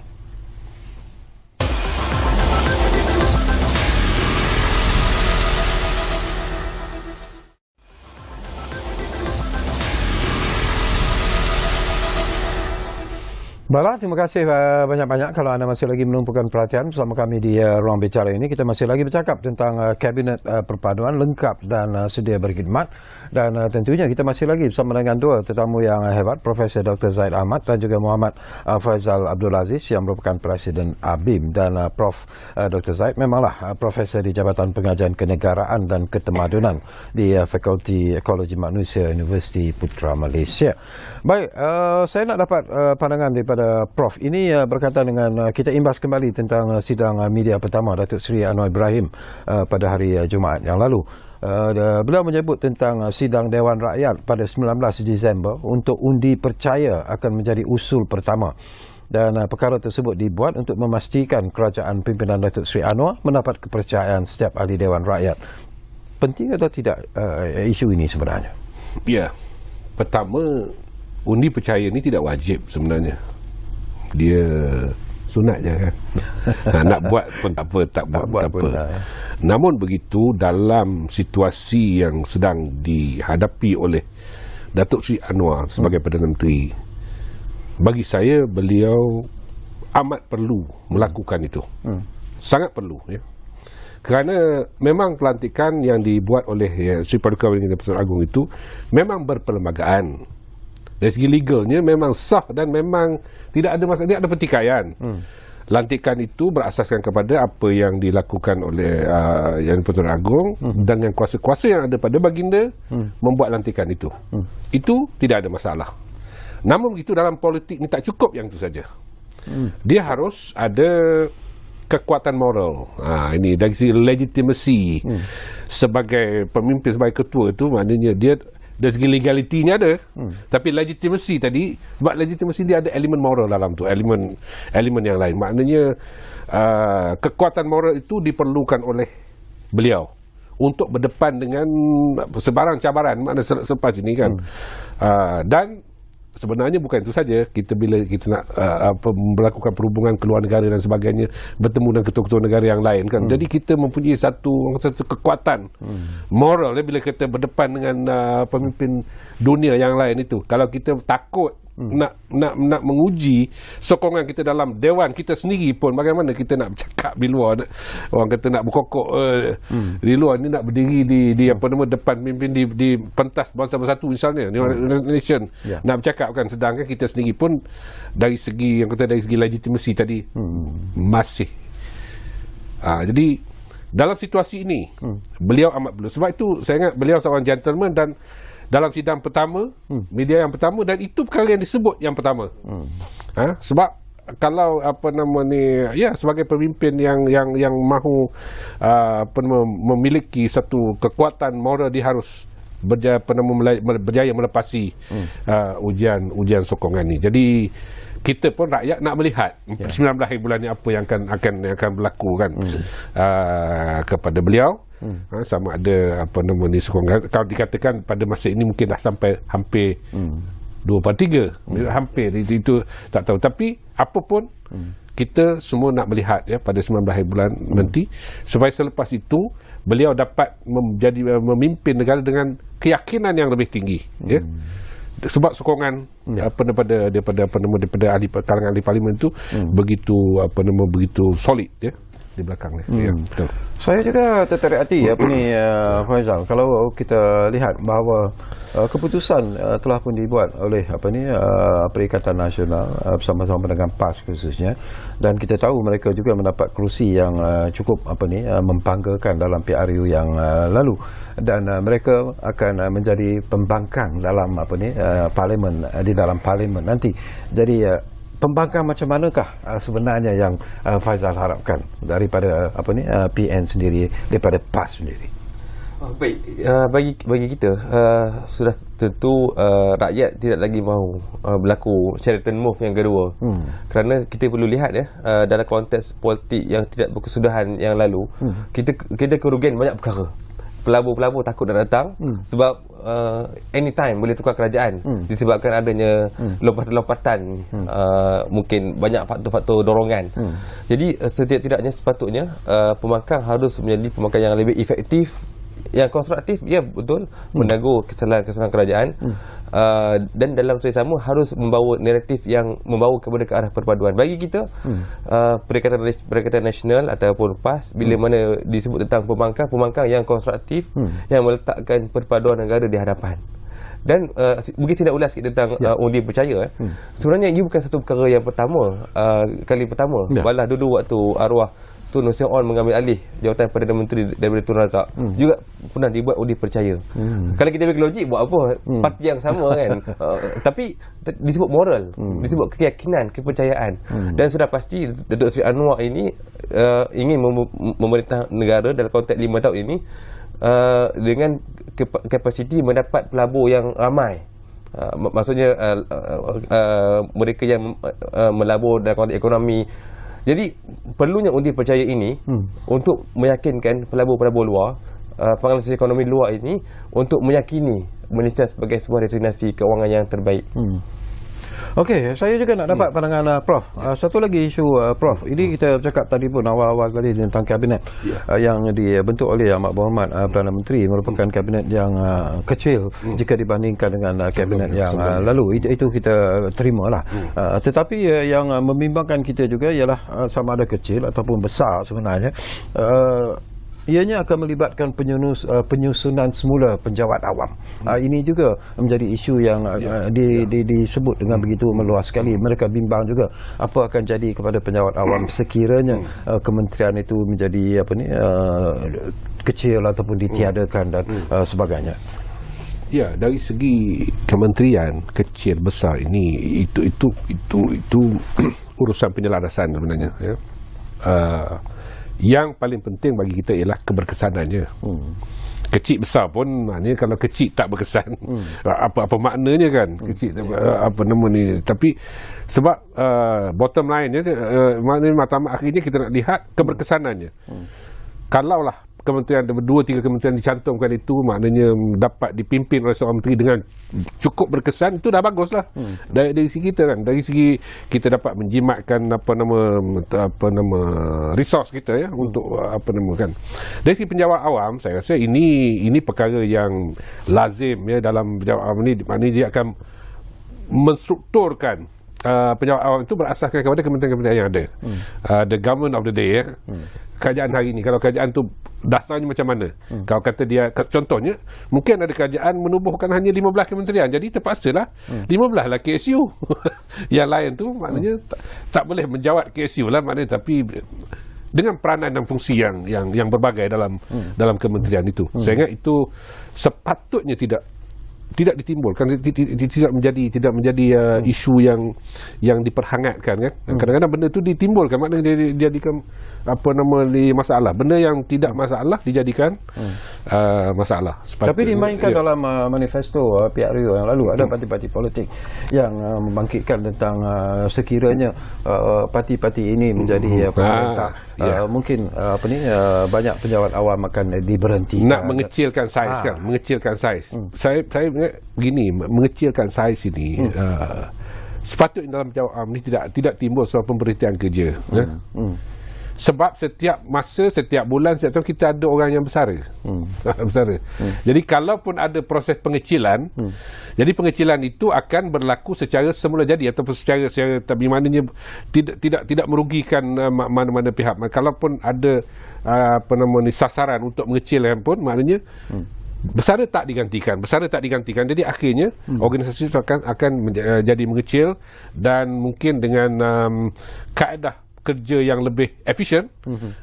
A: Baiklah, terima kasih banyak-banyak kalau anda masih lagi menumpukan perhatian bersama kami di Ruang Bicara ini. Kita masih lagi bercakap tentang Kabinet Perpaduan lengkap dan sedia berkhidmat. Dan tentunya kita masih lagi bersama dengan dua tetamu yang hebat, Profesor Dr. Zaid Ahmad dan juga Muhammad Faizal Abdul Aziz yang merupakan Presiden ABIM. Dan Prof. Dr. Zaid memanglah Profesor di Jabatan Pengajian Kenegaraan dan Ketemadunan di Fakulti Ekologi Manusia Universiti Putra Malaysia. Baik, saya nak dapat pandangan daripada Prof. Ini berkaitan dengan kita imbas kembali tentang sidang media pertama Datuk Seri Anwar Ibrahim pada hari Jumaat yang lalu. Beliau menyebut tentang sidang Dewan Rakyat pada 19 Disember untuk undi percaya akan menjadi usul pertama. Dan perkara tersebut dibuat untuk memastikan kerajaan pimpinan Datuk Seri Anwar mendapat kepercayaan setiap ahli Dewan Rakyat. Penting atau tidak isu ini sebenarnya?
B: Ya, pertama, undi percaya ini tidak wajib sebenarnya. Dia sunat je kan. Nak buat pun tak apa, tak buat pun tak apa. Namun begitu, dalam situasi yang sedang dihadapi oleh Datuk Seri Anwar sebagai Perdana Menteri, bagi saya beliau amat perlu melakukan itu. Sangat perlu ya. Kerana memang pelantikan yang dibuat oleh Sri Paduka Baginda Pertuan Agong itu memang berperlembagaan. Dari segi legalnya memang sah dan memang tidak ada masalah, tidak ada pertikaian. Lantikan itu berasaskan kepada apa yang dilakukan oleh Yang Pertuan Agong dan yang kuasa-kuasa yang ada pada baginda membuat lantikan itu. Itu tidak ada masalah. Namun begitu, dalam politik ni tak cukup yang itu saja. Dia harus ada kekuatan moral. Ini dari segi legitimacy sebagai pemimpin, sebagai ketua itu, maknanya dia dari segi legalitinya ada, tapi legitimasi tadi, sebab legitimasi dia ada elemen moral dalam tu, elemen yang lain. Maknanya kekuatan moral itu diperlukan oleh beliau untuk berdepan dengan sebarang cabaran makna selepas ini kan. Dan sebenarnya bukan itu saja, kita bila kita nak melakukan perhubungan ke luar negara dan sebagainya, bertemu dengan ketua-ketua negara yang lain kan. Jadi kita mempunyai satu kekuatan moral bila kita berdepan dengan pemimpin dunia yang lain itu. Kalau kita takut nak menguji sokongan kita dalam dewan kita sendiri pun, bagaimana kita nak bercakap di luar, orang kata nak berkokok di luar ni, nak berdiri di apa nama depan pemimpin di pentas bangsa bersatu misalnya, nation, nak bercakap kan, sedangkan kita sendiri pun dari segi yang kata dari segi legitimasi tadi masih jadi dalam situasi ini beliau amat perlu. Sebab itu saya ingat beliau seorang gentleman, dan dalam sidang pertama, media yang pertama, dan itu perkara yang disebut yang pertama. Sebab kalau apa nama ni, sebagai pemimpin yang mahu memiliki satu kekuatan moral, dia harus berjaya melepasi ujian sokongan ni. Jadi kita pun rakyat nak melihat 19 hari bulan ni apa yang akan berlaku kan kepada beliau. Sama ada apa nama ni sokongan. Kalau dikatakan pada masa ini mungkin dah sampai hampir 2/3, hampir itu tak tahu. Tapi apa pun kita semua nak melihat pada 19 hari bulan nanti, supaya selepas itu beliau dapat memimpin negara dengan keyakinan yang lebih tinggi. Sebab sokongan daripada kalangan ahli parlimen itu begitu solid di belakang ni. Betul.
A: Saya juga tertarik hati Faizal, kalau kita lihat bahawa keputusan telah pun dibuat oleh Perikatan Nasional bersama-sama dengan PAS khususnya, dan kita tahu mereka juga mendapat kerusi yang cukup membanggakan dalam PRU yang lalu, dan mereka akan menjadi pembangkang dalam parlimen, di dalam parlimen nanti. Jadi pembangkang macam manakah sebenarnya yang Faizal harapkan daripada PN sendiri, daripada PAS sendiri?
C: Baik, bagi kita sudah tentu rakyat tidak lagi mahu berlaku Sheraton move yang kedua. Kerana kita perlu lihat dalam konteks politik yang tidak berkesudahan yang lalu, kita kerugian banyak perkara. Pelabur-pelabur takut nak datang sebab anytime boleh tukar kerajaan disebabkan adanya lompatan-lompatan, mungkin banyak faktor-faktor dorongan. Jadi setidak-tidaknya sepatutnya pembangkang harus menjadi pembangkang yang lebih efektif, yang konstruktif, betul, menegur kesalahan-kesalahan kerajaan, dan dalam masa sama harus membawa naratif yang membawa kepada ke arah perpaduan. Bagi kita Perikatan Nasional ataupun PAS, bila mana disebut tentang pembangkang yang konstruktif, yang meletakkan perpaduan negara di hadapan. Dan mungkin tidak ulas sikit tentang undi percaya. Sebenarnya ini bukan satu perkara yang kali pertama. Balah dulu waktu arwah Tun Hussein On mengambil alih jawatan Perdana Menteri daripada Tun Razak, juga pernah dibuat undi percaya. Kalau kita bagi logik, buat apa parti yang sama kan? Tapi disebut moral, disebut keyakinan, kepercayaan. Dan sudah pasti Datuk Seri Anwar ini ingin memerintah negara dalam konteks 5 tahun ini dengan kapasiti mendapat pelabur yang ramai. Maksudnya mereka yang melabur dalam konteks ekonomi. Jadi perlunya undi percaya ini untuk meyakinkan pelabur-pelabur luar, penganalisis ekonomi luar ini, untuk meyakini Malaysia sebagai sebuah destinasi keuangan yang terbaik.
A: Okey, saya juga nak dapat pandangan Prof. Satu lagi isu Prof. Ini kita cakap tadi pun awal-awal kali tentang kabinet yang dibentuk oleh Amat Berhormat Perdana Menteri, merupakan kabinet yang kecil jika dibandingkan dengan kabinet yang lalu. Itu kita terimalah. Tetapi yang membimbangkan kita juga ialah sama ada kecil ataupun besar sebenarnya. Ianya akan melibatkan penyusunan semula penjawat awam. Ini juga menjadi isu yang disebut dengan begitu meluas sekali. Mereka bimbang juga apa akan jadi kepada penjawat awam sekiranya kementerian itu menjadi kecil ataupun ditiadakan dan sebagainya.
B: Ya, dari segi kementerian kecil besar ini itu urusan penyelarasan sebenarnya. Yang paling penting bagi kita ialah keberkesanannya. Kecil besar pun maknanya kalau kecil tak berkesan, apa maknanya kan? Kecil apa nama ni? Tapi sebab bottom line maknanya matlamat akhirnya kita nak lihat keberkesanannya. Kalaulah kementerian, 2-3 kementerian dicantumkan itu, maknanya dapat dipimpin oleh seorang menteri dengan cukup berkesan, itu dah baguslah. Dari segi kita kan, dari segi kita dapat menjimatkan apa nama resource kita ya untuk kan. Dari segi penjawat awam, saya rasa ini perkara yang lazim ya dalam penjawat awam ni, maknanya dia akan menstrukturkan penjawat awam itu berasaskan kepada kementerian-kementerian yang ada. The government of the day ya. Kerajaan hari ini, kalau kerajaan tu dasarnya macam mana, kalau kata dia, contohnya mungkin ada kerajaan menubuhkan hanya 15 kementerian, jadi terpaksalah 15 lah KSU. Yang lain tu maknanya tak boleh menjawat KSU lah, maknanya, tapi dengan peranan dan fungsi yang berbagai dalam kementerian itu. Saya ingat itu sepatutnya tidak ditimbulkan, tidak menjadi isu yang diperhangatkan kan. Kadang-kadang benda tu ditimbulkan, maknanya dia dijadikan masalah. Benda yang tidak masalah dijadikan masalah.
A: Tapi dimainkan dalam manifesto pihak Rio yang lalu, ada parti-parti politik yang membangkitkan tentang sekiranya parti-parti ini menjadi pemerintah, mungkin banyak penjawat awam akan diberhentikan.
B: Nak mengecilkan saiz kan, mengecilkan saiz. Saya begini, mengecilkan saiz ini sepatutnya dalam penjawat awam ni tidak timbul soal pemberhentian kerja. Sebab setiap masa, setiap bulan, setiap tahun kita ada orang yang bersara. Jadi kalaupun ada proses pengecilan, jadi pengecilan itu akan berlaku secara semula jadi ataupun secara tapi maknanya tidak merugikan mana-mana pihak. Kalaupun ada sasaran untuk mengecilkan pun, maknanya bersara tak digantikan. Jadi akhirnya organisasi itu akan jadi mengecil, dan mungkin dengan kaedah kerja yang lebih efisien,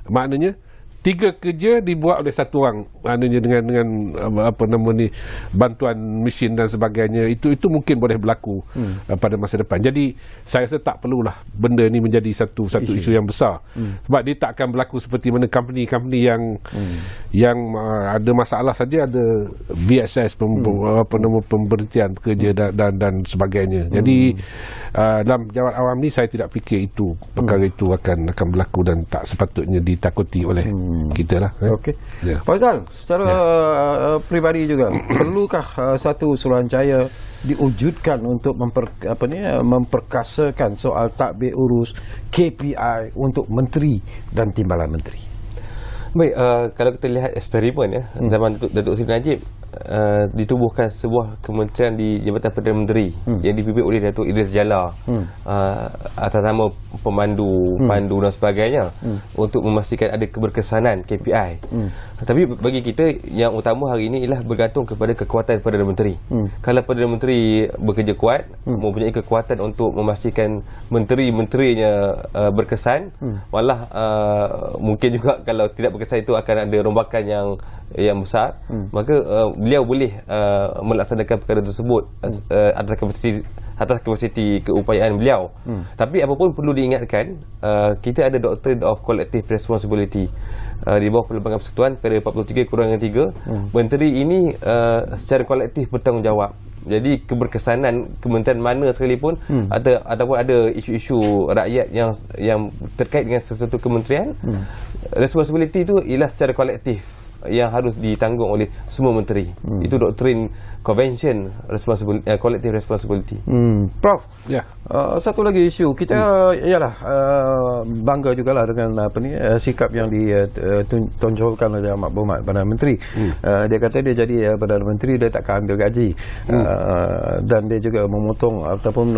B: maknanya 3 kerja dibuat oleh 1 orang, maknanya dengan bantuan mesin dan sebagainya, itu mungkin boleh berlaku pada masa depan. Jadi saya rasa tak perlulah benda ni menjadi satu isu yang besar, sebab dia tak akan berlaku seperti mana company yang ada masalah saja, ada VSS pemberhentian kerja dan sebagainya. Jadi dalam jawatan awam ni saya tidak fikir itu perkara itu akan berlaku dan tak sepatutnya ditakuti oleh kita lah.
A: Okey. Pak Zal, secara peribadi juga, perlukah satu Suruhanjaya diwujudkan untuk memperkasakan soal tadbir urus KPI untuk menteri dan timbalan menteri?
C: Baik, kalau kita lihat eksperimen ya, zaman Datuk Seri Najib, ditubuhkan sebuah kementerian di Jabatan Perdana Menteri yang dipimpin oleh Datuk Idris Jalla atas nama pemandu, pandu dan sebagainya, untuk memastikan ada keberkesanan KPI. Tapi bagi kita yang utama hari ini ialah bergantung kepada kekuatan Perdana Menteri. Kalau Perdana Menteri bekerja kuat, mempunyai kekuatan untuk memastikan menteri-menterinya berkesan, malah mungkin juga kalau tidak berkesan itu akan ada rombakan yang besar, maka beliau boleh melaksanakan perkara tersebut atas kapasiti keupayaan beliau. Tapi apapun perlu diingatkan, kita ada Doctrine of Collective Responsibility di bawah Perlembagaan Persekutuan perkara 43-3. Menteri ini secara kolektif bertanggungjawab. Jadi keberkesanan kementerian mana sekalipun ataupun ada isu-isu rakyat yang terkait dengan sesuatu kementerian, responsibility itu ialah secara kolektif yang harus ditanggung oleh semua menteri. Itu doktrin convention collective responsibility.
A: Prof, satu lagi isu kita ialah bangga jugalah dengan sikap yang ditonjolkan oleh Amat Berhormat Perdana Menteri. Dia kata dia jadi Perdana Menteri, dia takkan ambil gaji, dan dia juga memotong ataupun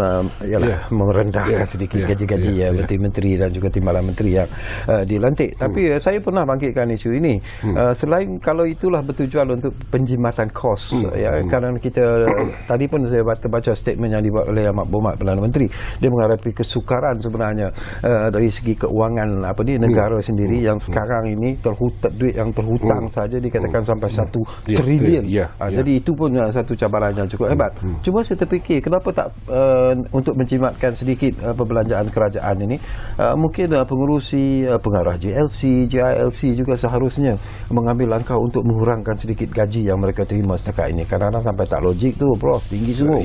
A: merendahkan sedikit gaji-gaji menteri-menteri dan juga timbalan menteri yang dilantik. Tapi saya pernah bangkitkan isu ini. Selain kalau itulah bertujuan untuk penjimatan kos, kerana kita tadi pun saya baca statement yang dibuat oleh Amat Berhormat Perdana Menteri, dia menghadapi kesukaran sebenarnya dari segi keuangan negara sendiri yang sekarang ini duit yang terhutang saja dikatakan sampai 1 trilion. Jadi itu pun satu cabaran yang cukup hebat. Cuma saya terfikir, kenapa tak untuk menjimatkan sedikit perbelanjaan kerajaan ini, mungkin pengurusi pengarah JLC, JILC juga seharusnya mengambil langkah untuk mengurangkan sedikit gaji yang mereka terima setakat ini. Kadang-kadang sampai tak logik tu, Prof, tinggi semua.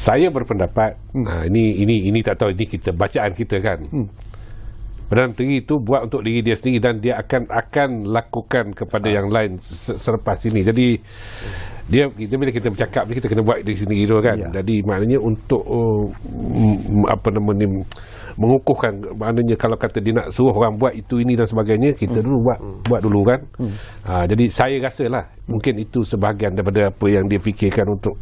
B: Saya berpendapat, ini tak tahu, ini kita bacaan kita kan. Perdana Menteri itu buat untuk diri dia sendiri dan dia akan lakukan kepada yang lain selepas ini. Jadi dia bila kita bercakap ni, kita kena buat dari sendiri dulu kan. Jadi maknanya untuk mengukuhkan, maknanya kalau kata dia nak suruh orang buat itu ini dan sebagainya, kita dulu buat dulu kan. Jadi saya rasalah mungkin itu sebahagian daripada apa yang dia fikirkan untuk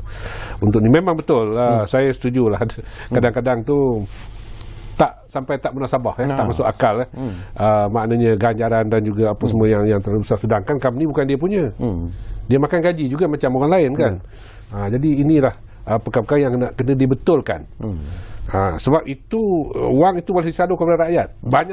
B: ni. Memang betul, saya setujulah. Kadang-kadang tu sampai tak munasabah, tak masuk akal. Maknanya ganjaran dan juga apa semua yang terlalu besar, sedangkan company bukan dia punya. Dia makan gaji juga macam orang lain kan. Jadi inilah perkara-perkara yang nak kena dibetulkan. Sebab itu wang itu boleh disalur kepada rakyat.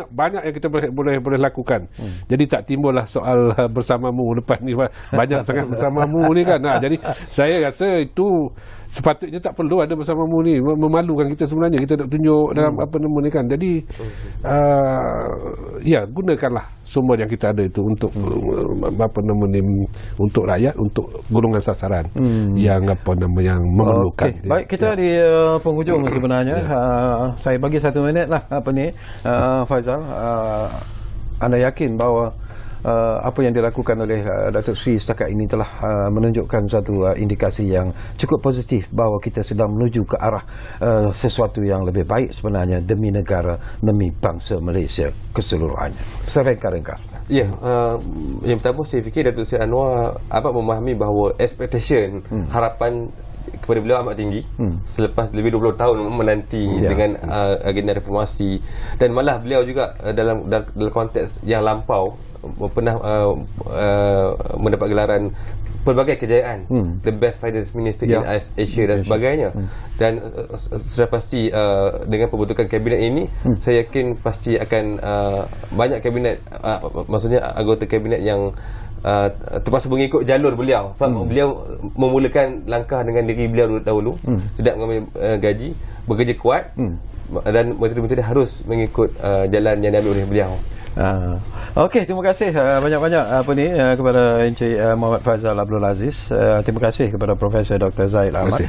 B: Banyak yang kita boleh lakukan. Jadi tak timbullah soal bersamamu lepas ni, banyak sangat bersamamu ni kan. Jadi saya rasa itu sepatutnya tak perlu ada bersamamu ni, memalukan kita sebenarnya. Kita nak tunjuk dalam apa nama ni kan. Jadi gunakanlah sumber yang kita ada itu untuk apa nama ni, untuk rakyat, untuk golongan sasaran yang apa nama yang memerlukan.
A: Baik, kita di penghujung sebenarnya. Saya bagi 1 minit lah Faizal. Anda yakin bahawa apa yang dilakukan oleh Datuk Seri setakat ini telah menunjukkan satu indikasi yang cukup positif bahawa kita sedang menuju ke arah sesuatu yang lebih baik sebenarnya demi negara, demi bangsa Malaysia keseluruhannya. Serengka-ringkas.
C: Ya, yang pertama saya fikir Datuk Seri Anwar memahami bahawa expectation, harapan kepada beliau amat tinggi selepas lebih 20 tahun menanti dengan agenda reformasi, dan malah beliau juga dalam konteks yang lampau pernah mendapat gelaran pelbagai kejayaan, the best finance minister in Asia dan sebagainya. Dan sudah pasti dengan pembentukan kabinet ini, saya yakin pasti akan banyak kabinet, maksudnya anggota kabinet yang terpaksa mengikut jalur beliau. Sebab beliau memulakan langkah dengan diri beliau dahulu, tidak mengambil gaji, bekerja kuat, dan menteri-menteri harus mengikut jalan yang diambil oleh beliau.
A: Okey, terima kasih banyak-banyak kepada Encik Muhammad Faizal Abdul Aziz. Terima kasih kepada Profesor Dr. Zaid Ahmad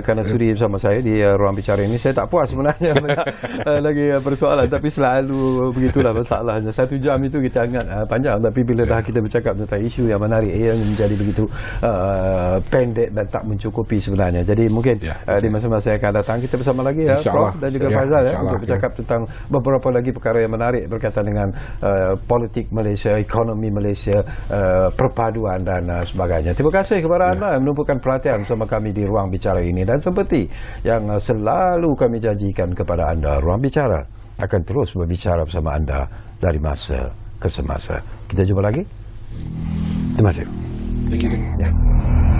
A: kerana sudi bersama saya di ruang bicara ini. Saya tak puas sebenarnya lagi persoalan, tapi selalu begitulah masalahnya. 1 jam itu kita ingat panjang, tapi bila dah kita bercakap tentang isu yang menarik, ia menjadi begitu pendek dan tak mencukupi sebenarnya. Jadi mungkin di masa-masa yang akan datang kita bersama lagi Prof dan juga Faizal untuk bercakap tentang beberapa lagi perkara yang menarik berkaitan dengan politik Malaysia, ekonomi Malaysia, perpaduan dan sebagainya. Terima kasih kepada anda yang menumpukan perhatian bersama kami di ruang bicara ini, dan seperti yang selalu kami janjikan kepada anda, ruang bicara akan terus berbicara bersama anda dari masa ke semasa. Kita jumpa lagi. Terima kasih.
B: Terima kasih.